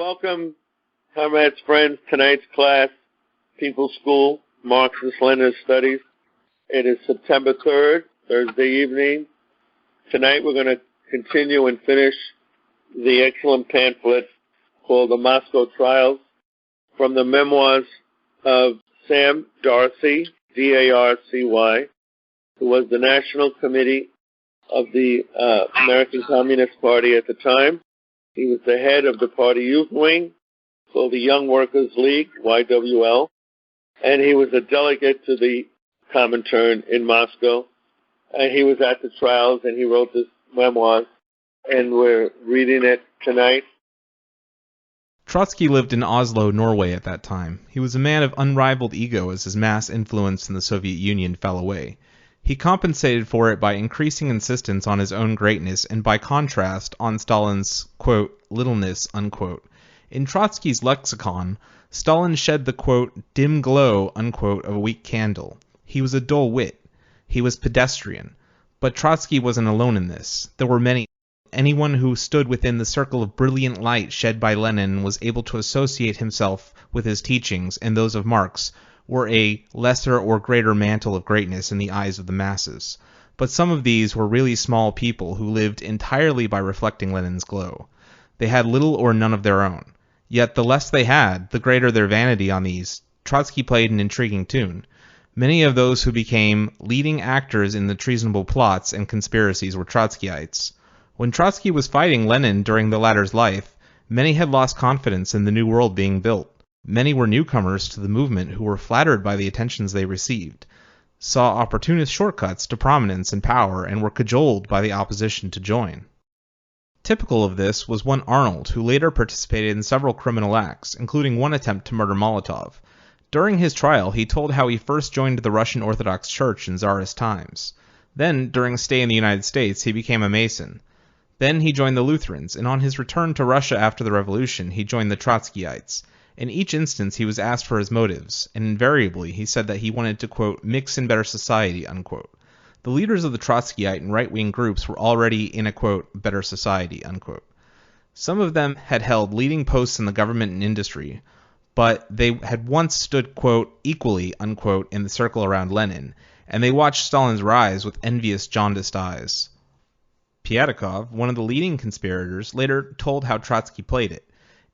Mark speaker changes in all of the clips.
Speaker 1: Welcome, comrades, friends. Tonight's class, People's School, Marxist-Leninist Studies. It is September 3rd, Thursday evening. Tonight we're going to continue and finish the excellent pamphlet called The Moscow Trials from the Memoirs of Sam Darcy, D-A-R-C-Y, who was the National Committee of the American Communist Party at the time. He was the head of the party youth wing, called the Young Workers League, YWL, and he was a delegate to the Comintern in Moscow. And he was at the trials, and he wrote this memoir, and we're reading it tonight.
Speaker 2: Trotsky lived in Oslo, Norway at that time. He was a man of unrivaled ego as his mass influence in the Soviet Union fell away. He compensated for it by increasing insistence on his own greatness and by contrast on Stalin's, quote, littleness, unquote. In Trotsky's lexicon, Stalin shed the, quote, dim glow, unquote, of a weak candle. He was a dull wit. He was pedestrian. But Trotsky wasn't alone in this. There were many. Anyone who stood within the circle of brilliant light shed by Lenin was able to associate himself with his teachings and those of Marx, were a lesser or greater mantle of greatness in the eyes of the masses. But some of these were really small people who lived entirely by reflecting Lenin's glow. They had little or none of their own. Yet the less they had, the greater their vanity on these. Trotsky played an intriguing tune. Many of those who became leading actors in the treasonable plots and conspiracies were Trotskyists. When Trotsky was fighting Lenin during the latter's life, many had lost confidence in the new world being built. Many were newcomers to the movement who were flattered by the attentions they received, saw opportunist shortcuts to prominence and power, and were cajoled by the opposition to join. Typical of this was one Arnold, who later participated in several criminal acts, including one attempt to murder Molotov. During his trial, he told how he first joined the Russian Orthodox Church in Tsarist times. Then, during a stay in the United States, he became a Mason. Then he joined the Lutherans, and on his return to Russia after the Revolution, he joined the Trotskyites. In each instance, he was asked for his motives, and invariably he said that he wanted to, quote, mix in better society, unquote. The leaders of the Trotskyite and right-wing groups were already in a, quote, better society, unquote. Some of them had held leading posts in the government and industry, but they had once stood, quote, equally, unquote, in the circle around Lenin, and they watched Stalin's rise with envious, jaundiced eyes. Piatakov, one of the leading conspirators, later told how Trotsky played it.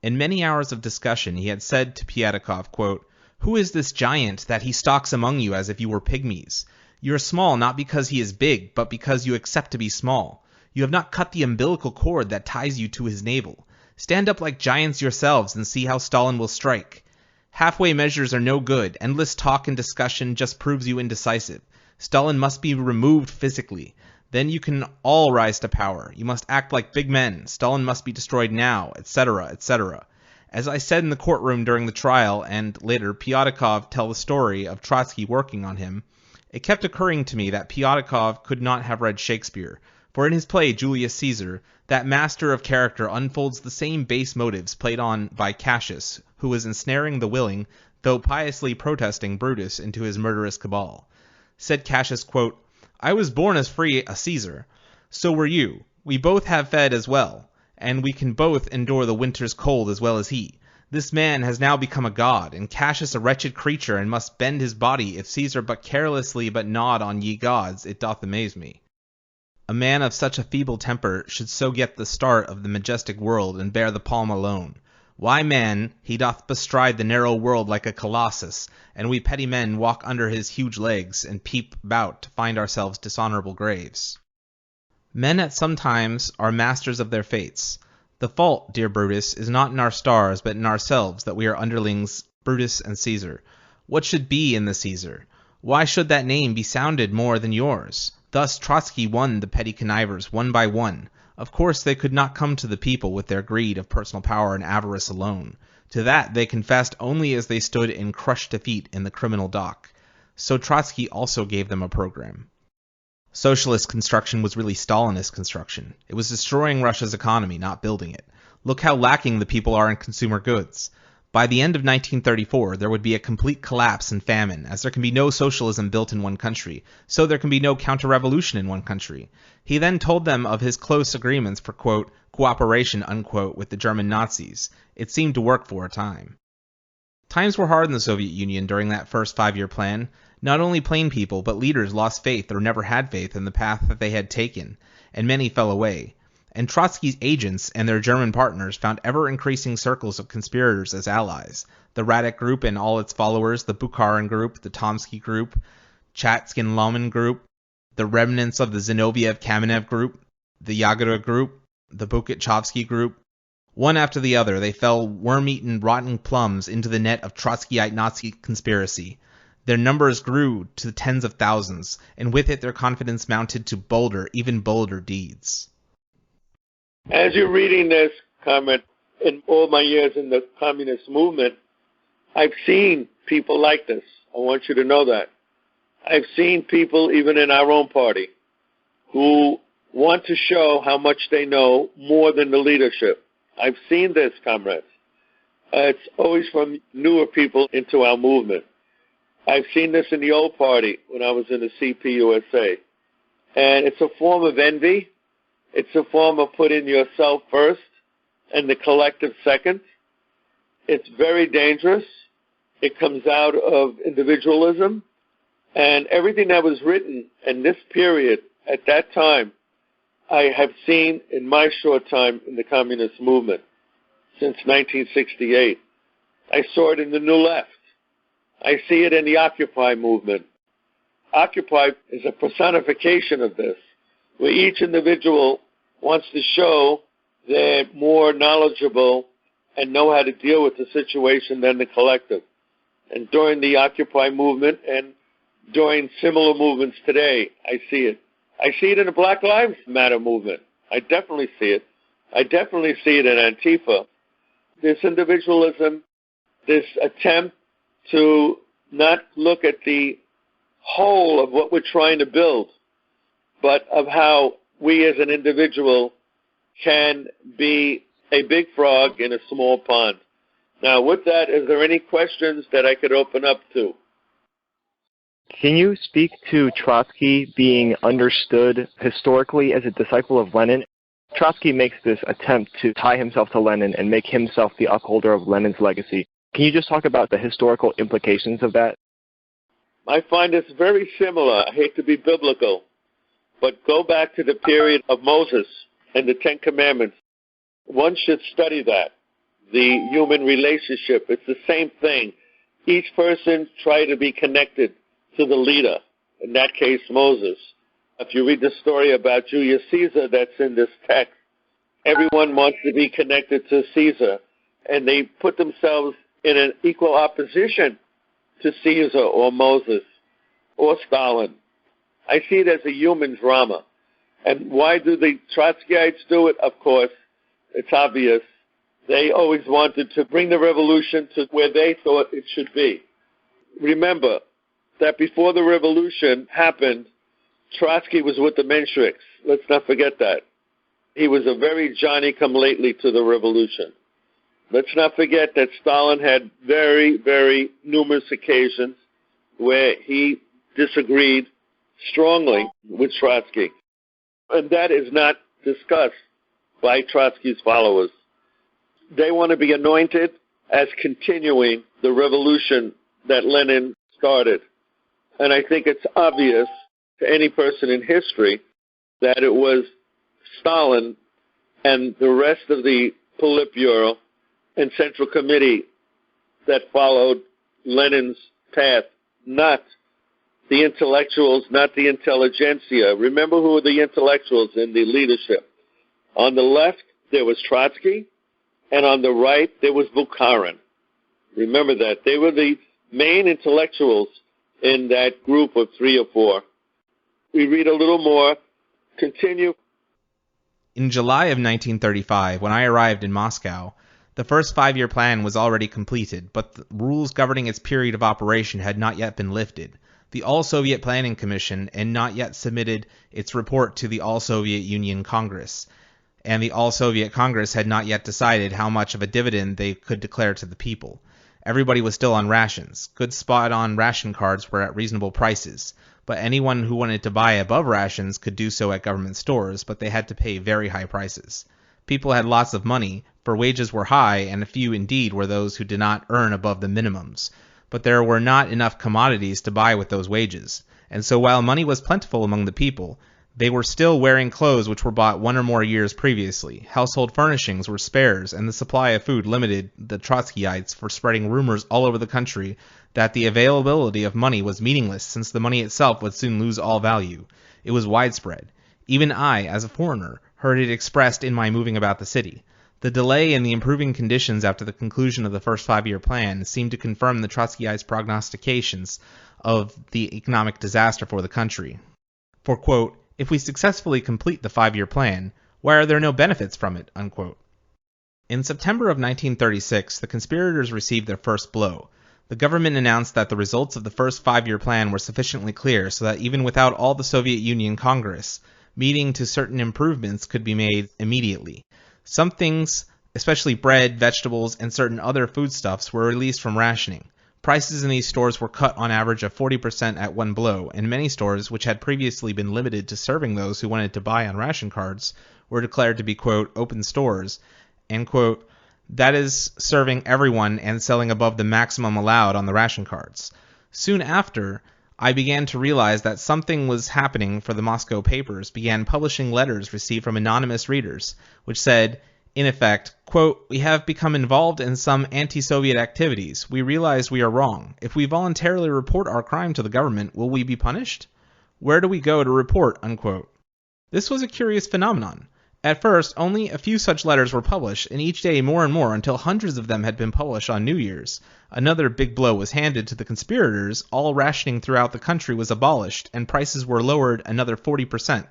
Speaker 2: In many hours of discussion, he had said to Piatakov, quote, who is this giant that he stalks among you as if you were pygmies? You are small not because he is big, but because you accept to be small. You have not cut the umbilical cord that ties you to his navel. Stand up like giants yourselves and see how Stalin will strike. Halfway measures are no good. Endless talk and discussion just proves you indecisive. Stalin must be removed physically. Then you can all rise to power. You must act like big men. Stalin must be destroyed now, etc., etc. As I said in the courtroom during the trial, and later Piatakov tell the story of Trotsky working on him, it kept occurring to me that Piatakov could not have read Shakespeare, for in his play Julius Caesar, that master of character unfolds the same base motives played on by Cassius, who was ensnaring the willing, though piously protesting Brutus into his murderous cabal. Said Cassius, quote, I was born as free a Caesar. So were you. We both have fed as well, and we can both endure the winter's cold as well as he. This man has now become a god, and Cassius a wretched creature, and must bend his body, if Caesar but carelessly but nod on ye gods, it doth amaze me. A man of such a feeble temper should so get the start of the majestic world, and bear the palm alone. Why, man, he doth bestride the narrow world like a colossus, and we petty men walk under his huge legs, and peep about to find ourselves dishonorable graves. Men at some times are masters of their fates. The fault, dear Brutus, is not in our stars, but in ourselves, that we are underlings Brutus and Caesar. What should be in the Caesar? Why should that name be sounded more than yours? Thus Trotsky won the petty connivers one by one. Of course they could not come to the people with their greed of personal power and avarice alone. To that they confessed only as they stood in crushed defeat in the criminal dock. So Trotsky also gave them a program. Socialist construction was really Stalinist construction. It was destroying Russia's economy, not building it. Look how lacking the people are in consumer goods. By the end of 1934, there would be a complete collapse and famine, as there can be no socialism built in one country, so there can be no counter-revolution in one country. He then told them of his close agreements for, quote, cooperation, unquote, with the German Nazis. It seemed to work for a time. Times were hard in the Soviet Union during that first 5-year plan. Not only plain people, but leaders lost faith or never had faith in the path that they had taken, and many fell away. And Trotsky's agents and their German partners found ever-increasing circles of conspirators as allies. The Radek Group and all its followers, the Bukharin Group, the Tomsky Group, Chatskin-Loman Group, the remnants of the Zinoviev-Kamenev Group, the Yagoda Group, the Bukhatchovsky Group. One after the other, they fell worm-eaten, rotten plums into the net of Trotskyite Nazi conspiracy. Their numbers grew to tens of thousands, and with it their confidence mounted to bolder, even bolder deeds.
Speaker 1: As you're reading this, Comrade, in all my years in the communist movement, I've seen people like this. I want you to know that. I've seen people, even in our own party, who want to show how much they know more than the leadership. I've seen this, comrades. It's always from newer people into our movement. I've seen this in the old party when I was in the CPUSA. And it's a form of envy. It's a form of putting yourself first and the collective second. It's very dangerous. It comes out of individualism. And everything that was written in this period, at that time, I have seen in my short time in the communist movement since 1968. I saw it in the New Left. I see it in the Occupy movement. Occupy is a personification of this, where each individual wants to show they're more knowledgeable and know how to deal with the situation than the collective. And during the Occupy movement and during similar movements today, I see it. I see it in the Black Lives Matter movement. I definitely see it. I definitely see it in Antifa. This individualism, this attempt to not look at the whole of what we're trying to build, but of how we as an individual can be a big frog in a small pond. Now, with that, is there any questions that I could open up to?
Speaker 3: Can you speak to Trotsky being understood historically as a disciple of Lenin? Trotsky makes this attempt to tie himself to Lenin and make himself the upholder of Lenin's legacy. Can you just talk about the historical implications of that?
Speaker 1: I find this very similar. I hate to be biblical, but go back to the period of Moses and the Ten Commandments. One should study that, the human relationship. It's the same thing. Each person tried to be connected to the leader, in that case Moses. If you read the story about Julius Caesar that's in this text, everyone wants to be connected to Caesar, and they put themselves in an equal opposition to Caesar or Moses or Stalin. I see it as a human drama. And why do the Trotskyites do it? Of course, it's obvious. They always wanted to bring the revolution to where they thought it should be. Remember that before the revolution happened, Trotsky was with the Mensheviks. Let's not forget that. He was a very Johnny-come-lately to the revolution. Let's not forget that Stalin had very, very numerous occasions where he disagreed strongly with Trotsky. And that is not discussed by Trotsky's followers. They want to be anointed as continuing the revolution that Lenin started. And I think it's obvious to any person in history that it was Stalin and the rest of the Politburo and Central Committee that followed Lenin's path, not the intellectuals, not the intelligentsia. Remember who were the intellectuals in the leadership. On the left, there was Trotsky, and on the right, there was Bukharin. Remember that. They were the main intellectuals in that group of 3 or 4. We read a little more. Continue.
Speaker 2: In July of 1935, when I arrived in Moscow, the first 5-year plan was already completed, but the rules governing its period of operation had not yet been lifted. The All-Soviet Planning Commission had not yet submitted its report to the All-Soviet Union Congress, and the All-Soviet Congress had not yet decided how much of a dividend they could declare to the people. Everybody was still on rations. Good spot-on ration cards were at reasonable prices, but anyone who wanted to buy above rations could do so at government stores, but they had to pay very high prices. People had lots of money, for wages were high, and a few indeed were those who did not earn above the minimums. But there were not enough commodities to buy with those wages, and so while money was plentiful among the people, they were still wearing clothes which were bought 1 or more years previously. Household furnishings were spares, and the supply of food limited the Trotskyites for spreading rumors all over the country that the availability of money was meaningless since the money itself would soon lose all value. It was widespread. Even I, as a foreigner, heard it expressed in my moving about the city. The delay in the improving conditions after the conclusion of the first 5-year plan seemed to confirm the Trotskyites' prognostications of the economic disaster for the country. For, quote, "If we successfully complete the 5-year plan, why are there no benefits from it?" Unquote. In September of 1936, the conspirators received their first blow. The government announced that the results of the first 5-year plan were sufficiently clear so that even without all the Soviet Union Congress, meeting to certain improvements could be made immediately. Some things, especially bread, vegetables, and certain other foodstuffs, were released from rationing. Prices in these stores were cut on average of 40% at one blow, and many stores, which had previously been limited to serving those who wanted to buy on ration cards, were declared to be, quote, "open stores," and, quote, that is, serving everyone and selling above the maximum allowed on the ration cards. Soon after, I began to realize that something was happening, for the Moscow papers began publishing letters received from anonymous readers, which said, in effect, quote, "We have become involved in some anti-Soviet activities. We realize we are wrong. If we voluntarily report our crime to the government, will we be punished? Where do we go to report?" Unquote. This was a curious phenomenon. At first, only a few such letters were published, and each day more and more, until hundreds of them had been published on New Year's. Another big blow was handed to the conspirators. All rationing throughout the country was abolished, and prices were lowered another 40%.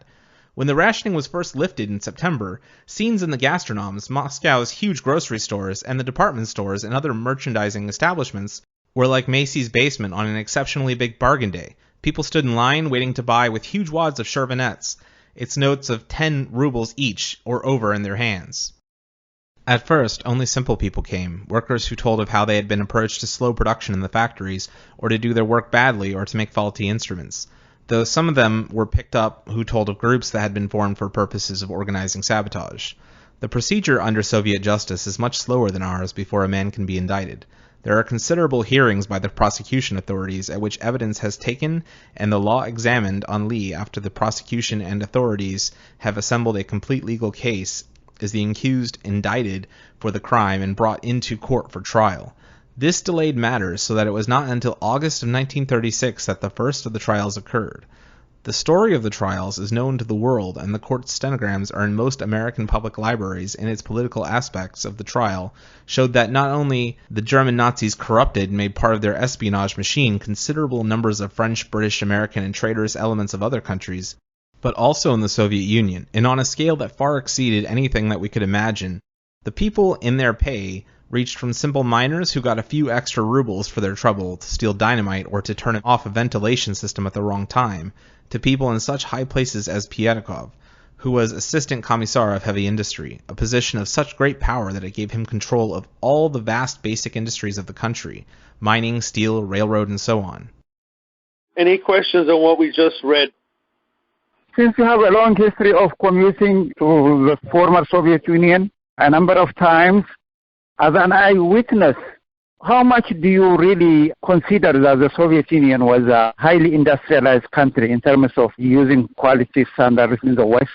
Speaker 2: When the rationing was first lifted in September, scenes in the gastronomes, Moscow's huge grocery stores, and the department stores and other merchandising establishments were like Macy's basement on an exceptionally big bargain day. People stood in line waiting to buy with huge wads of shervanets, its notes of 10 rubles each or over in their hands. At first, only simple people came, workers who told of how they had been approached to slow production in the factories, or to do their work badly, or to make faulty instruments. Though some of them were picked up who told of groups that had been formed for purposes of organizing sabotage. The procedure under Soviet justice is much slower than ours before a man can be indicted. There are considerable hearings by the prosecution authorities at which evidence has taken and the law examined on Lee after the prosecution and authorities have assembled a complete legal case. Is the accused indicted for the crime and brought into court for trial. This delayed matters so that it was not until August of 1936 that the first of the trials occurred. The story of the trials is known to the world, and the court stenograms are in most American public libraries, and its political aspects of the trial showed that not only the German Nazis corrupted and made part of their espionage machine considerable numbers of French, British, American, and traitorous elements of other countries, but also in the Soviet Union, and on a scale that far exceeded anything that we could imagine. The people in their pay reached from simple miners who got a few extra rubles for their trouble to steal dynamite or to turn off a ventilation system at the wrong time, to people in such high places as Piatkov, who was assistant commissar of heavy industry, a position of such great power that it gave him control of all the vast basic industries of the country, mining, steel, railroad, and so on.
Speaker 1: Any questions on what we just read?
Speaker 4: Since you have a long history of commuting to the former Soviet Union a number of times, as an eyewitness, how much do you really consider that the Soviet Union was a highly industrialized country in terms of using quality standards in the West?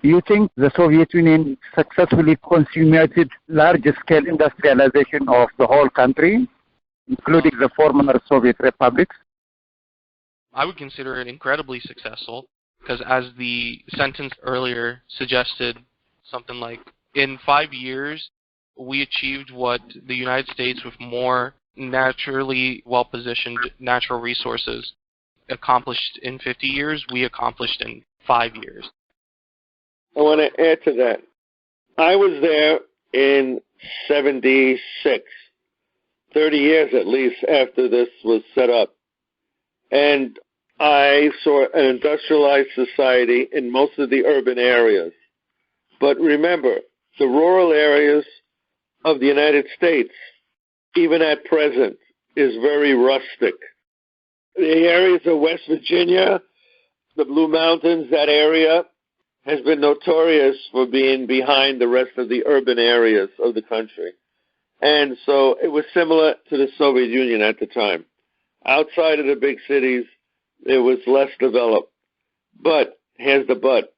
Speaker 4: Do you think the Soviet Union successfully consummated large-scale industrialization of the whole country, including the former Soviet republics?
Speaker 5: I would consider it incredibly successful, because as the sentence earlier suggested, something like, in 5 years, we achieved what the United States, with more naturally well-positioned natural resources, accomplished in 50 years, we accomplished in 5 years.
Speaker 1: I want to add to that. I was there in 76, 30 years at least after this was set up. And I saw an industrialized society in most of the urban areas. But remember, the rural areas of the United States, even at present, is very rustic. The areas of West Virginia, the Blue Mountains, that area has been notorious for being behind the rest of the urban areas of the country. And so it was similar to the Soviet Union at the time. Outside of the big cities, it was less developed. But, here's the but,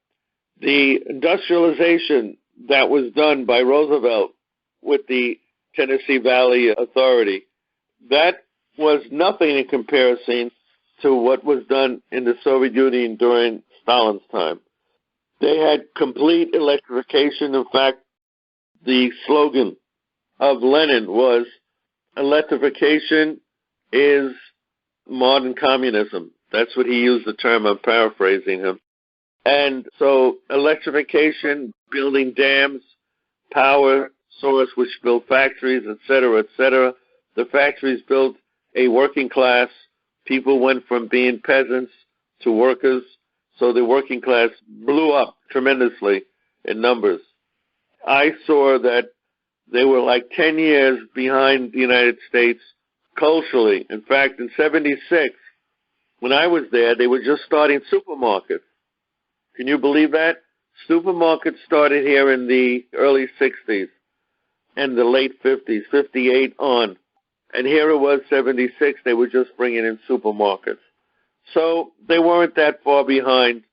Speaker 1: the industrialization that was done by Roosevelt with the Tennessee Valley Authority, that was nothing in comparison to what was done in the Soviet Union during Stalin's time. They had complete electrification. In fact, the slogan of Lenin was, electrification is modern communism. That's what he used the term. I'm paraphrasing him. And so electrification, building dams, power source which built factories, etc., etc. The factories built a working class. People went from being peasants to workers. So the working class blew up tremendously in numbers. I saw that they were like 10 years behind the United States culturally. In fact, in 76, when I was there, they were just starting supermarkets. Can you believe that? Supermarkets started here in the early 60s and the late 50s, 58 on. And here it was, 76, they were just bringing in supermarkets. So they weren't that far behind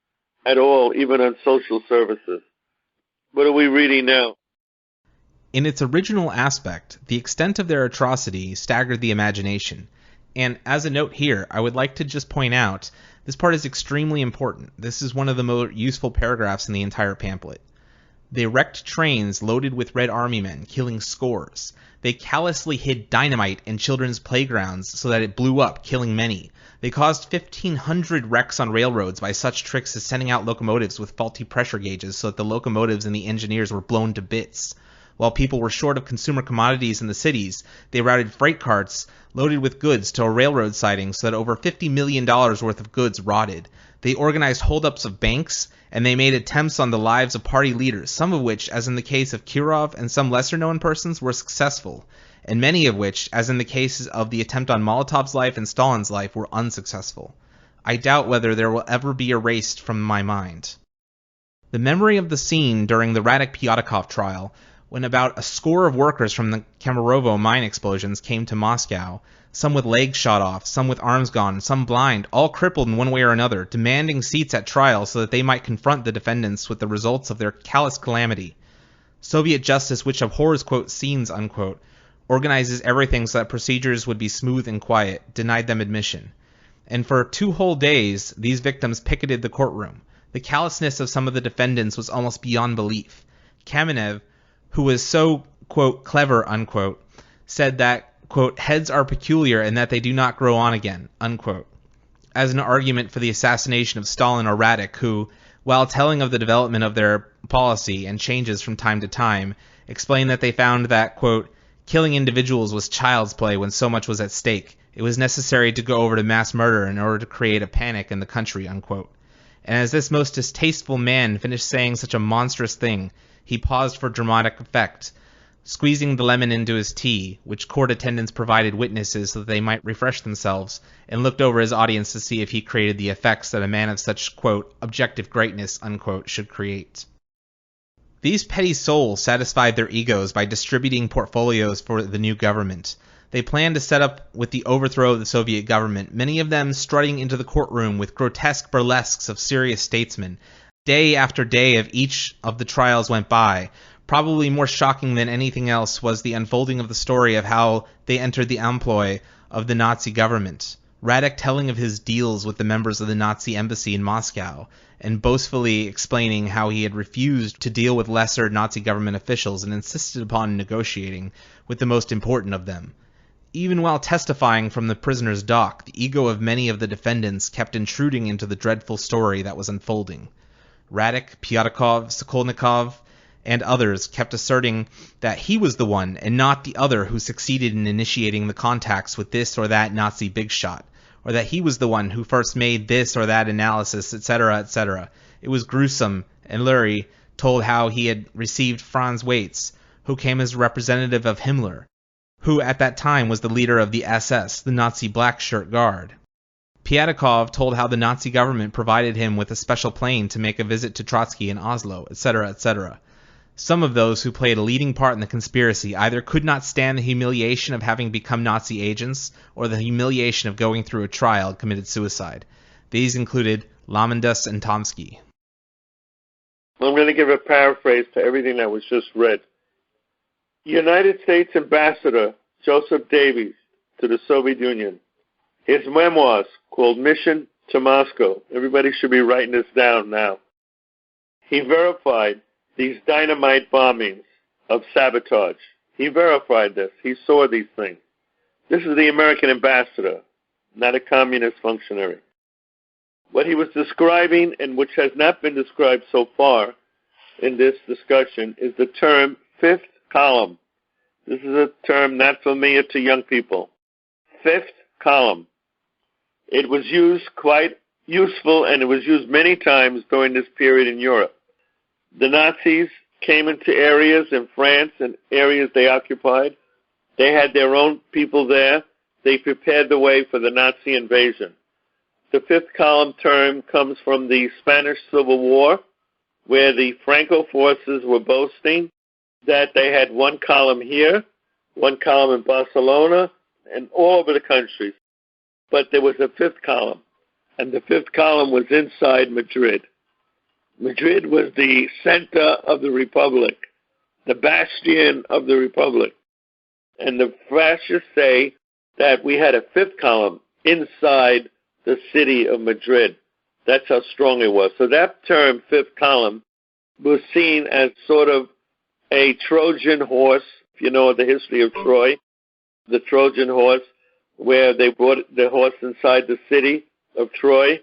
Speaker 1: at all, even on social services. What are we reading now?
Speaker 2: In its original aspect, the extent of their atrocity staggered the imagination. And as a note here, I would like to just point out, this part is extremely important. This is one of the most useful paragraphs in the entire pamphlet. They wrecked trains loaded with Red Army men, killing scores. They callously hid dynamite in children's playgrounds so that it blew up, killing many. They caused 1,500 wrecks on railroads by such tricks as sending out locomotives with faulty pressure gauges so that the locomotives and the engineers were blown to bits. While people were short of consumer commodities in the cities, they routed freight carts loaded with goods to a railroad siding so that over $50 million worth of goods rotted. They organized holdups of banks, and they made attempts on the lives of party leaders, some of which, as in the case of Kirov and some lesser-known persons, were successful, and many of which, as in the cases of the attempt on Molotov's life and Stalin's life, were unsuccessful. I doubt whether there will ever be erased from my mind. The memory of the scene during the Radek-Pyatakov trial, when about a score of workers from the Kemerovo mine explosions came to Moscow, some with legs shot off, some with arms gone, some blind, all crippled in one way or another, demanding seats at trial so that they might confront the defendants with the results of their callous calamity. Soviet justice, which abhors, quote, scenes, unquote, organizes everything so that procedures would be smooth and quiet, denied them admission. And for 2 whole days, these victims picketed the courtroom. The callousness of some of the defendants was almost beyond belief. Kamenev, who was so, quote, clever, unquote, said that, quote, heads are peculiar and that they do not grow on again, unquote, as an argument for the assassination of Stalin or Radek, who, while telling of the development of their policy and changes from time to time, explained that they found that, quote, killing individuals was child's play when so much was at stake. It was necessary to go over to mass murder in order to create a panic in the country, unquote. And as this most distasteful man finished saying such a monstrous thing, he paused for dramatic effect, squeezing the lemon into his tea, which court attendants provided witnesses so that they might refresh themselves, and looked over his audience to see if he created the effects that a man of such, quote, objective greatness, unquote, should create. These petty souls satisfied their egos by distributing portfolios for the new government. They planned to set up with the overthrow of the Soviet government, many of them strutting into the courtroom with grotesque burlesques of serious statesmen. Day after day of each of the trials went by. Probably more shocking than anything else was the unfolding of the story of how they entered the employ of the Nazi government. Radek telling of his deals with the members of the Nazi embassy in Moscow, and boastfully explaining how he had refused to deal with lesser Nazi government officials and insisted upon negotiating with the most important of them. Even while testifying from the prisoner's dock, the ego of many of the defendants kept intruding into the dreadful story that was unfolding. Radek, Pyatakov, Sokolnikov, and others kept asserting that he was the one and not the other who succeeded in initiating the contacts with this or that Nazi big shot, or that he was the one who first made this or that analysis, etc., etc. It was gruesome and lurid told how he had received Franz Waitz, who came as representative of Himmler, who at that time was the leader of the SS, the Nazi Black Shirt Guard. Piatakov told how the Nazi government provided him with a special plane to make a visit to Trotsky in Oslo, etc., etc. Some of those who played a leading part in the conspiracy either could not stand the humiliation of having become Nazi agents or the humiliation of going through a trial and committed suicide. These included Lamendus and Tomsky.
Speaker 1: I'm going to give a paraphrase to everything that was just read. United States Ambassador Joseph Davies to the Soviet Union. His memoirs called Mission to Moscow. Everybody should be writing this down now. He verified these dynamite bombings of Sabotage. He verified this. He saw these things. This is the American ambassador, not a communist functionary. What he was describing, and which has not been described so far in this discussion, is the term fifth column. This is a term not familiar to young people. Fifth column. It was used quite useful, and it was used many times during this period in Europe. The Nazis came into areas in France and areas they occupied. They had their own people there. They prepared the way for the Nazi invasion. The fifth column term comes from the Spanish Civil War, where the Franco forces were boasting that they had one column here, one column in Barcelona, and all over the country. But there was a fifth column, and the fifth column was inside Madrid. Madrid was the center of the Republic, the bastion of the Republic. And the fascists say that we had a fifth column inside the city of Madrid. That's how strong it was. So that term, fifth column, was seen as sort of a Trojan horse, if you know the history of Troy, the Trojan horse, where they brought the horse inside the city of Troy,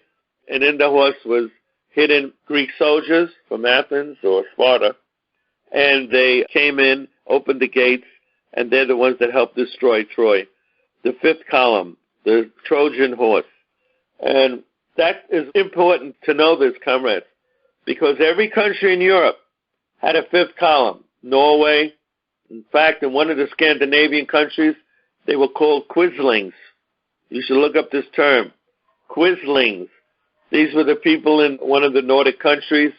Speaker 1: and in the horse was hidden Greek soldiers from Athens or Sparta, and they came in, opened the gates, and they're the ones that helped destroy Troy. The fifth column, the Trojan horse. And that is important to know this, comrades, because every country in Europe had a fifth column. Norway, in fact, in one of the Scandinavian countries, they were called Quislings. You should look up this term, Quislings. These were the people in one of the Nordic countries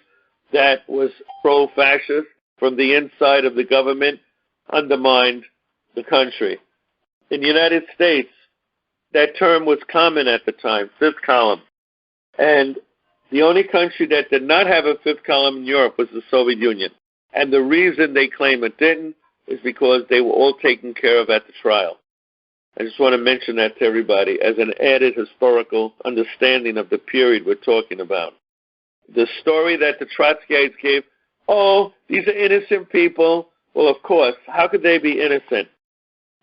Speaker 1: that was pro-fascist from the inside of the government, undermined the country. In the United States, that term was common at the time, fifth column. And the only country that did not have a fifth column in Europe was the Soviet Union. And the reason they claim it didn't is because they were all taken care of at the trial. I just want to mention that to everybody as an added historical understanding of the period we're talking about. The story that the Trotskyists gave, oh, these are innocent people. Well, of course, how could they be innocent?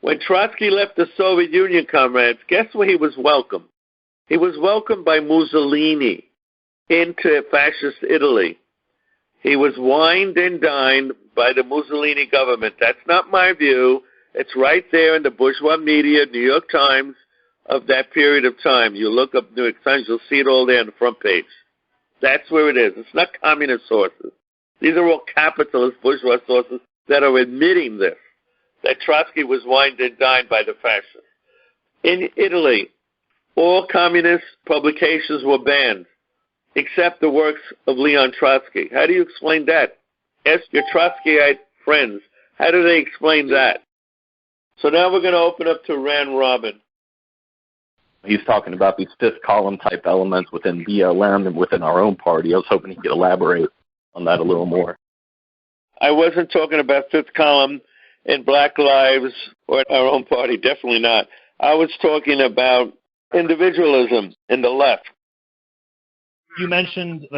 Speaker 1: When Trotsky left the Soviet Union, comrades, guess where he was welcomed? He was welcomed by Mussolini into fascist Italy. He was wined and dined by the Mussolini government. That's not my view. It's right there in the bourgeois media, New York Times, of that period of time. You look up New York Times, you'll see it all there on the front page. That's where it is. It's not communist sources. These are all capitalist bourgeois sources that are admitting this, that Trotsky was wined and dined by the fascists. In Italy, all communist publications were banned, except the works of Leon Trotsky. How do you explain that? Ask your Trotskyite friends. How do they explain that? So now we're going to open up to Rand Robin.
Speaker 6: He's talking about these fifth column type elements within BLM and within our own party. I was hoping he could elaborate on that a little more.
Speaker 1: I wasn't talking about fifth column in Black Lives or our own party, definitely not. I was talking about individualism in the left.
Speaker 7: You mentioned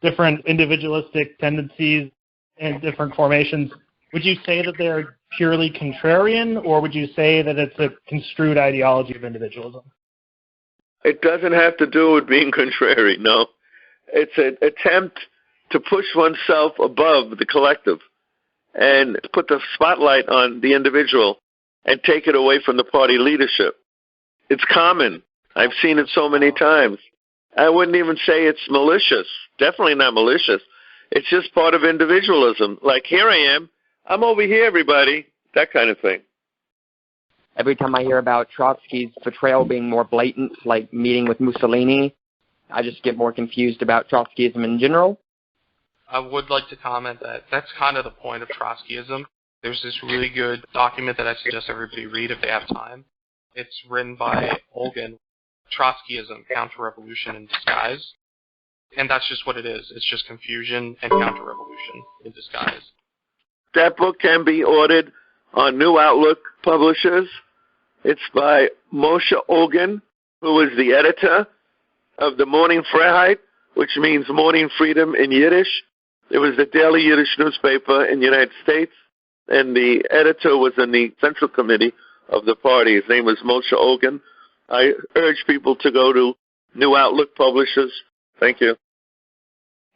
Speaker 7: different individualistic tendencies and different formations. Would you say that they're purely contrarian, or would you say that it's a construed ideology of individualism?
Speaker 1: It doesn't have to do with being contrary, no. It's an attempt to push oneself above the collective and put the spotlight on the individual and take it away from the party leadership. It's common. I've seen it so many times. I wouldn't even say it's malicious. Definitely not malicious. It's just part of individualism. Like, here I am. I'm over here, everybody. That kind of thing.
Speaker 8: Every time I hear about Trotsky's betrayal being more blatant, like meeting with Mussolini, I just get more confused about Trotskyism in general.
Speaker 5: I would like to comment that that's kind of the point of Trotskyism. There's this really good document that I suggest everybody read if they have time. It's written by Olgin, Trotskyism, Counter-Revolution in Disguise. And that's just what it is. It's just confusion and counter-revolution in disguise.
Speaker 1: That book can be ordered on New Outlook Publishers. It's by Moissaye Olgin, who is the editor of the Morning Freiheit, which means morning freedom in Yiddish. It was the daily Yiddish newspaper in the United States, and the editor was in the Central Committee of the party. His name was Moissaye Olgin. I urge people to go to New Outlook Publishers. Thank you.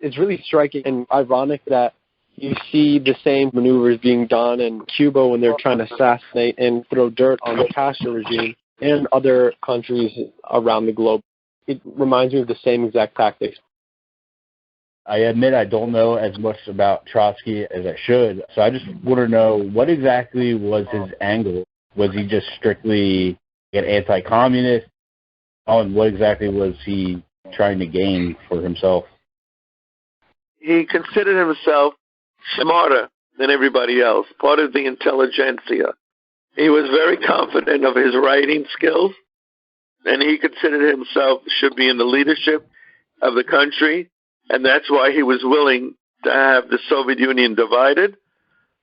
Speaker 9: It's really striking and ironic that you see the same maneuvers being done in Cuba when they're trying to assassinate and throw dirt on the Castro regime and other countries around the globe. It reminds me of the same exact tactics.
Speaker 10: I admit I don't know as much about Trotsky as I should, so I just want to know, what exactly was his angle? Was he just strictly an anti-communist? And what exactly was he trying to gain for himself?
Speaker 1: He considered himself smarter than everybody else, part of the intelligentsia. He was very confident of his writing skills, and he considered himself should be in the leadership of the country, and that's why he was willing to have the Soviet Union divided,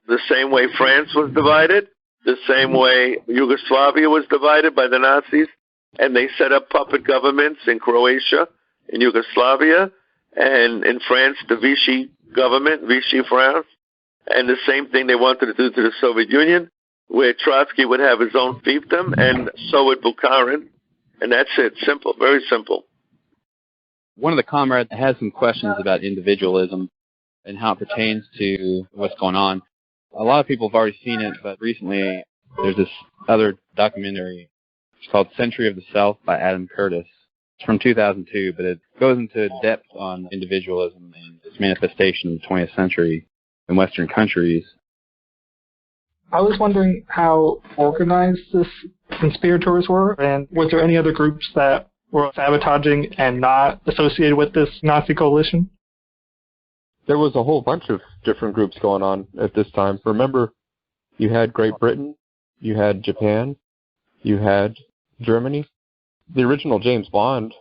Speaker 1: the same way France was divided, the same way Yugoslavia was divided by the Nazis, and they set up puppet governments in Croatia, in Yugoslavia, and in France, the Vichy government, Vichy France, and the same thing they wanted to do to the Soviet Union, where Trotsky would have his own fiefdom, and so would Bukharin, and that's it. Simple, very simple.
Speaker 11: One of the comrades has some questions about individualism and how it pertains to what's going on. A lot of people have already seen it, but recently there's this other documentary. It's called Century of the Self by Adam Curtis. It's from 2002, but it goes into depth on individualism and its manifestation in the 20th century in Western countries.
Speaker 12: I was wondering how organized the conspirators were, and was there any other groups that were sabotaging and not associated with this Nazi coalition?
Speaker 13: There was a whole bunch of different groups going on at this time. Remember, you had Great Britain, you had Japan, you had Germany. The original James Bond,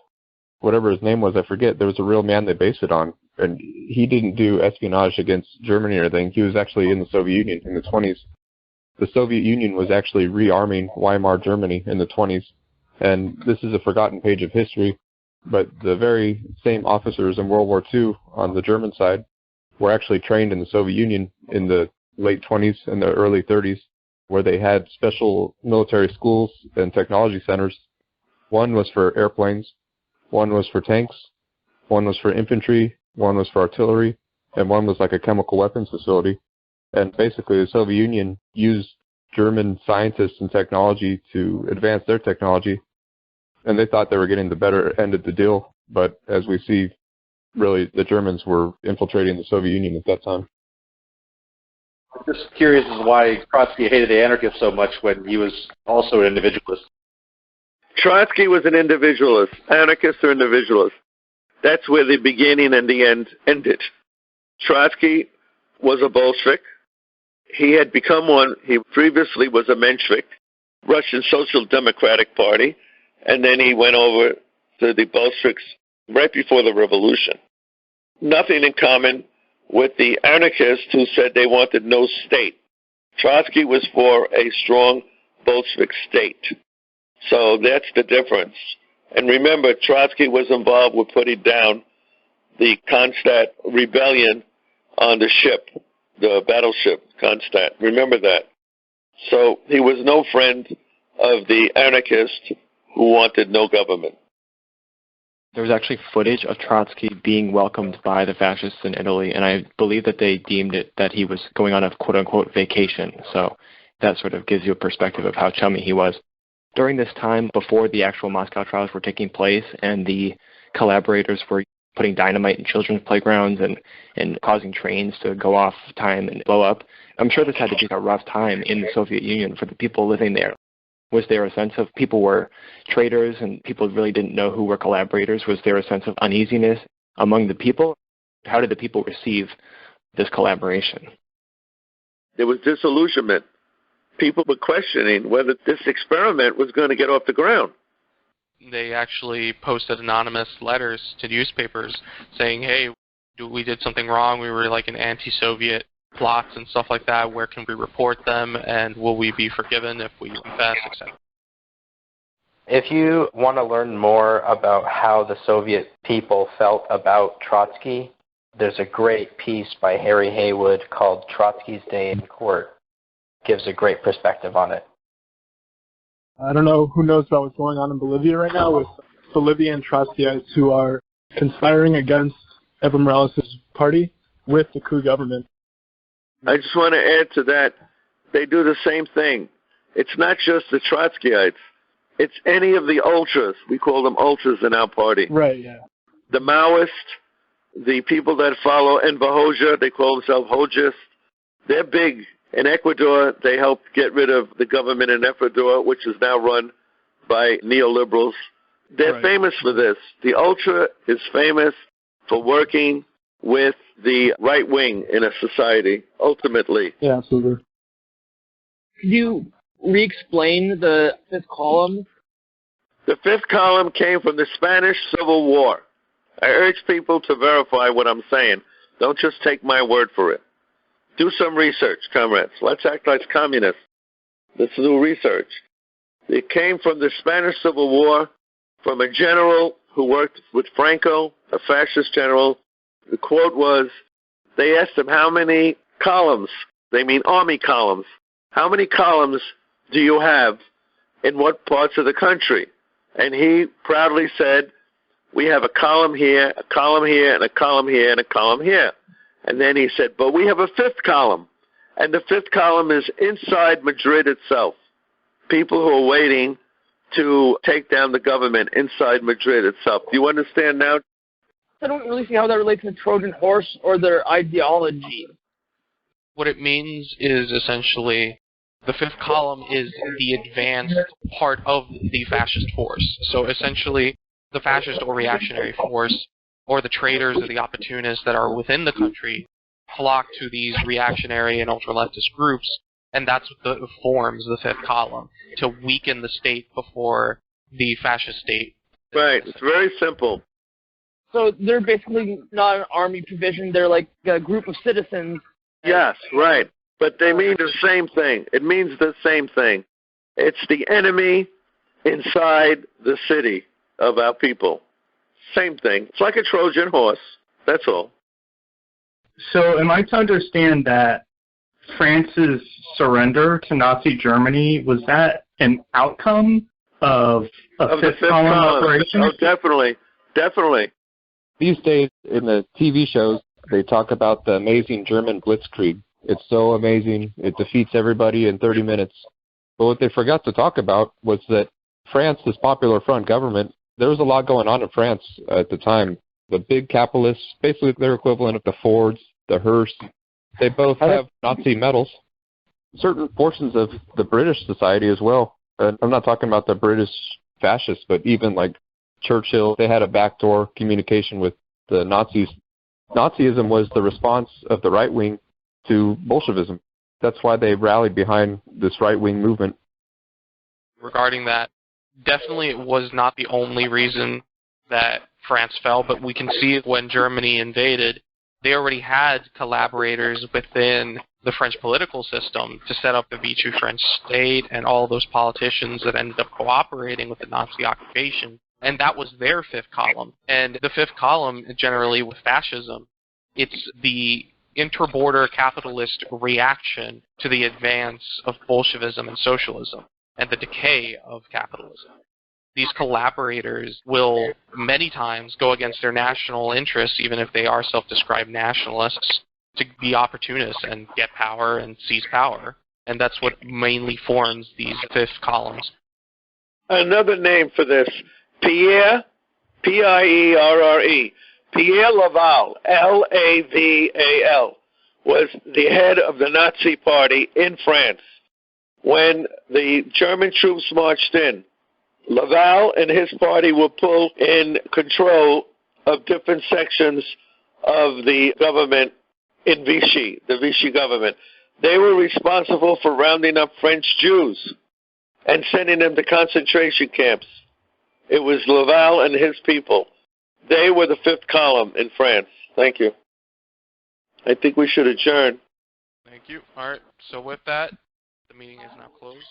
Speaker 13: whatever his name was, I forget, there was a real man they based it on. And he didn't do espionage against Germany or anything. He was actually in the Soviet Union in the 20s. The Soviet Union was actually rearming Weimar Germany in the 20s. And this is a forgotten page of history, but the very same officers in World War II on the German side were actually trained in the Soviet Union in the late 20s and the early 30s, where they had special military schools and technology centers. One was for airplanes, one was for tanks, one was for infantry, one was for artillery, and one was like a chemical weapons facility. And basically the Soviet Union used German scientists and technology to advance their technology, and they thought they were getting the better end of the deal. But as we see, really, the Germans were infiltrating the Soviet Union at that time.
Speaker 14: I'm just curious as to why Trotsky hated the anarchists so much when he was also an individualist.
Speaker 1: Trotsky was an individualist. Anarchists are individualists. That's where the beginning and the end ended. Trotsky was a Bolshevik. He had become one. He previously was a Menshevik, Russian Social Democratic Party, and then he went over to the Bolsheviks right before the revolution. Nothing in common with the anarchists who said they wanted no state. Trotsky was for a strong Bolshevik state. So that's the difference. And remember, Trotsky was involved with putting down the Kronstadt rebellion on the ship, the battleship Kronstadt. Remember that. So he was no friend of the anarchists who wanted no government.
Speaker 3: There was actually footage of Trotsky being welcomed by the fascists in Italy, and I believe that they deemed it that he was going on a quote-unquote vacation. So that sort of gives you a perspective of how chummy he was. During this time, before the actual Moscow trials were taking place and the collaborators were putting dynamite in children's playgrounds and causing trains to go off time and blow up. I'm sure this had to be a rough time in the Soviet Union for the people living there. Was there a sense of people were traitors and people really didn't know who were collaborators? Was there a sense of uneasiness among the people? How did the people receive this collaboration?
Speaker 1: There was disillusionment. People were questioning whether this experiment was going to get off the ground.
Speaker 5: They actually posted anonymous letters to newspapers saying, hey, we did something wrong, we were like in anti-Soviet plots and stuff like that, where can we report them, and will we be forgiven if we confess, etc.
Speaker 15: If you want to learn more about how the Soviet people felt about Trotsky, there's a great piece by Harry Haywood called Trotsky's Day in Court. Gives a great perspective on it.
Speaker 9: I don't know who knows about what's going on in Bolivia right now with Bolivian Trotskyists who are conspiring against Evo Morales' party with the coup government.
Speaker 1: I just want to add to that, they do the same thing. It's not just the Trotskyites. It's any of the ultras. We call them ultras in our party.
Speaker 9: Right, yeah.
Speaker 1: The Maoists, the people that follow Enver Hoxha, they call themselves Hoxhists. They're big. In Ecuador, they helped get rid of the government in Ecuador, which is now run by neoliberals. They're famous for this. The ultra is famous for working with the right wing in a society, ultimately.
Speaker 9: Yeah, absolutely.
Speaker 16: Could you re-explain the fifth column?
Speaker 1: The fifth column came from the Spanish Civil War. I urge people to verify what I'm saying. Don't just take my word for it. Do some research, comrades. Let's act like communists. Let's do research. It came from the Spanish Civil War, from a general who worked with Franco, a fascist general. The quote was, they asked him how many columns, they mean army columns, how many columns do you have in what parts of the country? And he proudly said, we have a column here, a column here, and a column here, and a column here. And then he said, but we have a fifth column. And the fifth column is inside Madrid itself. People who are waiting to take down the government inside Madrid itself. Do you understand now?
Speaker 16: I don't really see how that relates to the Trojan horse or their ideology.
Speaker 5: What it means is essentially the fifth column is the advanced part of the fascist force. So essentially the fascist or reactionary force or the traitors or the opportunists that are within the country flock to these reactionary and ultraleftist groups, and that's what forms the fifth column, to weaken the state before the fascist state.
Speaker 1: Right, it's very simple.
Speaker 16: So they're basically not an army provision, they're like a group of citizens.
Speaker 1: Yes, right. But they mean the same thing. It means the same thing. It's the enemy inside the city of our people. Same thing. It's like a Trojan horse. That's all.
Speaker 12: So am I to understand that France's surrender to Nazi Germany, was that an outcome of a fifth column operation?
Speaker 1: Oh, definitely. Definitely.
Speaker 13: These days, in the TV shows, they talk about the amazing German blitzkrieg. It's so amazing. It defeats everybody in 30 minutes. But what they forgot to talk about was that France, this Popular Front government, there was a lot going on in France at the time. The big capitalists, basically their equivalent of the Fords, the Hearsts, they both have Nazi medals. Certain portions of the British society as well. And I'm not talking about the British fascists, but even like Churchill, they had a backdoor communication with the Nazis. Nazism was the response of the right wing to Bolshevism. That's why they rallied behind this right-wing movement.
Speaker 5: Regarding that, definitely it was not the only reason that France fell, but we can see when Germany invaded, they already had collaborators within the French political system to set up the Vichy French state and all those politicians that ended up cooperating with the Nazi occupation. And that was their fifth column. And the fifth column, generally with fascism, it's the inter-border capitalist reaction to the advance of Bolshevism and socialism and the decay of capitalism. These collaborators will many times go against their national interests, even if they are self-described nationalists, to be opportunists and get power and seize power. And that's what mainly forms these fifth columns.
Speaker 1: Another name for this, Pierre, P-I-E-R-R-E, Pierre Laval, L-A-V-A-L, was the head of the Nazi Party in France. When the German troops marched in, Laval and his party were put in control of different sections of the government in Vichy, the Vichy government. They were responsible for rounding up French Jews and sending them to concentration camps. It was Laval and his people. They were the fifth column in France. Thank you. I think we should adjourn.
Speaker 5: Thank you. All right. So with that, the meeting is now closed.